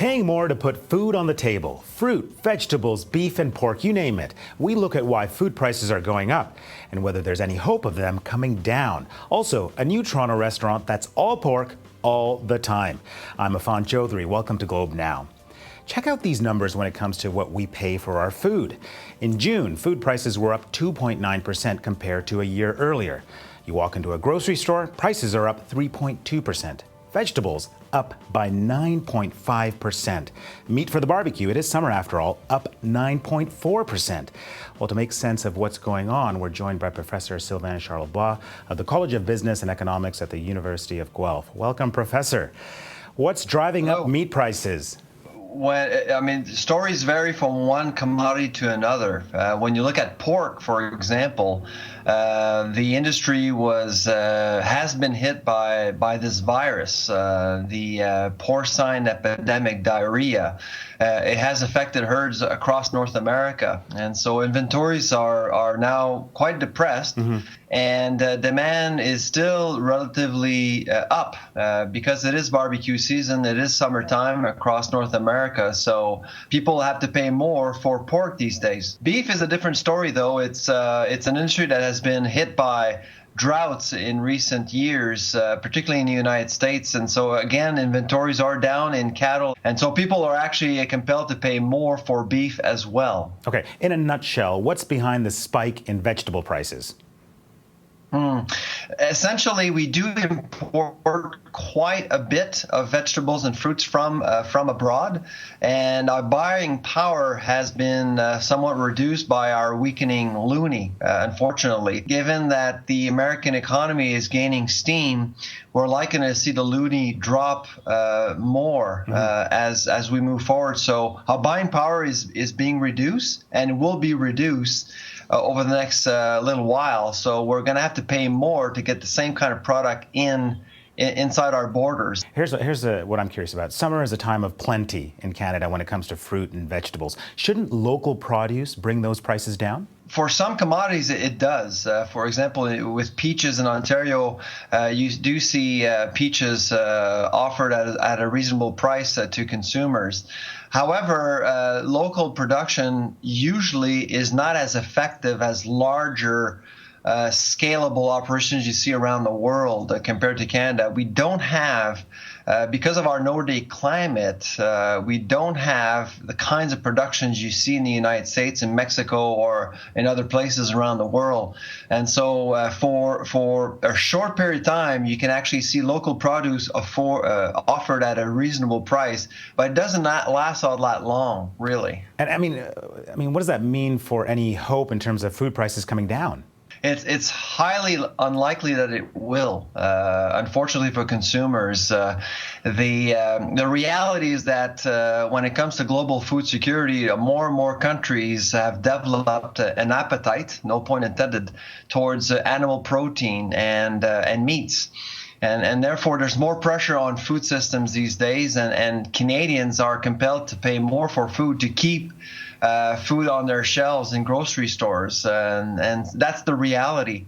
Paying more to put food on the table. Fruit, vegetables, beef and pork, you name it. We look at why food prices are going up and whether there's any hope of them coming down. Also, a new Toronto restaurant that's all pork all the time. I'm Affan Chowdhry. Welcome to Globe Now. Check out these numbers when it comes to what we pay for our food. In June, food prices were up 2.9% compared to a year earlier. You walk into a grocery store, prices are up 3.2%. Vegetables up by 9.5%. Meat for the barbecue, it is summer after all, up 9.4%. Well, to make sense of what's going on, we're joined by Professor Sylvail Charlebois of the College of Business and Economics at the University of Guelph. Welcome, Professor. What's driving up meat prices? Stories vary from one commodity to another. When you look at pork, for example, the industry has been hit by this virus, the porcine epidemic diarrhea. It has affected herds across North America, and so inventories are now quite depressed, and demand is still relatively up because it is barbecue season. It is summertime across North America, so people have to pay more for pork these days. Beef is a different story, though. It's an industry that has been hit by droughts in recent years, particularly in the United States. And so, again, inventories are down in cattle. And so people are actually compelled to pay more for beef as well. Okay. In a nutshell, what's behind the spike in vegetable prices? Essentially, we do import quite a bit of vegetables and fruits from abroad, and our buying power has been somewhat reduced by our weakening loonie, unfortunately. Given that the American economy is gaining steam, we're likely to see the loonie drop more as we move forward. So our buying power is being reduced and will be reduced over the next little while. So we're going to have to pay more to get the same kind of product inside our borders. Here's what I'm curious about. Summer is a time of plenty in Canada when it comes to fruit and vegetables. Shouldn't local produce bring those prices down? For some commodities, it does. For example, with peaches in Ontario, you do see peaches offered at a reasonable price to consumers. However, local production usually is not as effective as larger scalable operations you see around the world compared to Canada. We don't have, because of our Nordic climate, we don't have the kinds of productions you see in the United States, in Mexico, or in other places around the world. And so for a short period of time, you can actually see local produce offered at a reasonable price, but it doesn't last all that long, really. And I mean, what does that mean for any hope in terms of food prices coming down? It's highly unlikely that it will. Unfortunately for consumers, the reality is that when it comes to global food security, more and more countries have developed an appetite, no pun intended, towards animal protein and meats. And therefore, there's more pressure on food systems these days, and Canadians are compelled to pay more for food to keep food on their shelves in grocery stores, and that's the reality.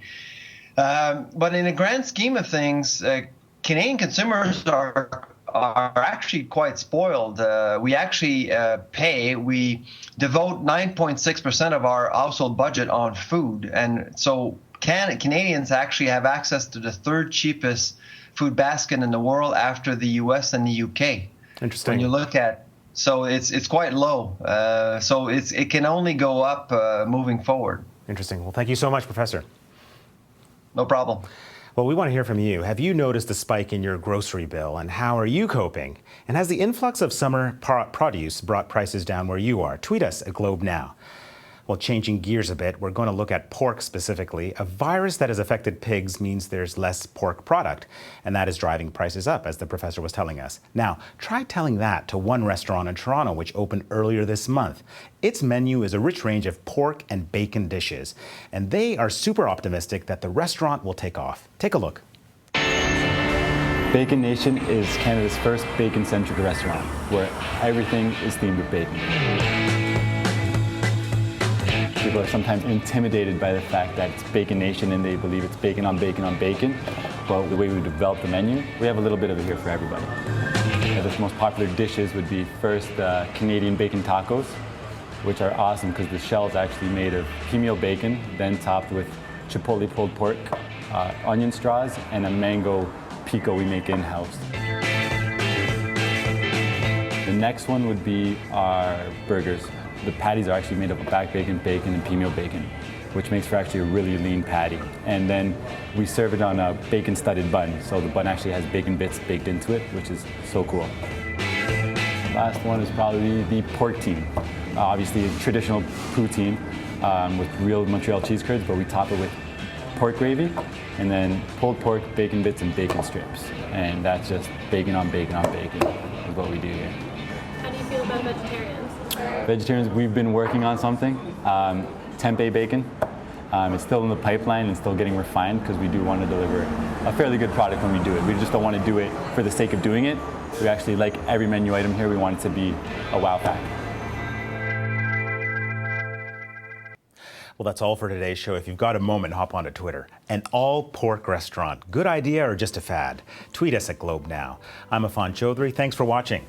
But in the grand scheme of things, Canadian consumers are actually quite spoiled. We actually we devote 9.6% of our household budget on food, and so Canadians actually have access to the third cheapest food basket in the world after the U.S. and the U.K. Interesting. When you look at, so it's quite low. So it can only go up moving forward. Interesting. Well, thank you so much, Professor. No problem. Well, we want to hear from you. Have you noticed a spike in your grocery bill, and how are you coping? And has the influx of summer produce brought prices down where you are? Tweet us at Globe Now. Well, changing gears a bit, we're going to look at pork specifically. A virus that has affected pigs means there's less pork product, and that is driving prices up, as the professor was telling us. Now, try telling that to one restaurant in Toronto, which opened earlier this month. Its menu is a rich range of pork and bacon dishes, and they are super optimistic that the restaurant will take off. Take a look. Bacon Nation is Canada's first bacon-centric restaurant, where everything is themed with bacon. People are sometimes intimidated by the fact that it's Bacon Nation and they believe it's bacon on bacon on bacon. But the way we develop the menu, we have a little bit of it here for everybody. the most popular dishes would be first Canadian bacon tacos, which are awesome because the shell is actually made of pea bacon, then topped with chipotle pulled pork, onion straws, and a mango pico we make in-house. The next one would be our burgers. The patties are actually made of back bacon, and pea bacon, which makes for actually a really lean patty. And then we serve it on a bacon-studded bun, so the bun actually has bacon bits baked into it, which is so cool. Last one is probably the pork team. Obviously, a traditional poutine with real Montreal cheese curds, but we top it with pork gravy, and then pulled pork, bacon bits, and bacon strips. And that's just bacon on bacon on bacon is what we do here. How do you feel about vegetarians? Vegetarians, we've been working on something. Tempeh bacon. It's still in the pipeline and still getting refined because we do want to deliver a fairly good product when we do it. We just don't want to do it for the sake of doing it. We actually like every menu item here. We want it to be a wow factor. Well, that's all for today's show. If you've got a moment, hop onto Twitter. An all-pork restaurant. Good idea or just a fad? Tweet us at Globe Now. I'm Affan Chowdhry. Thanks for watching.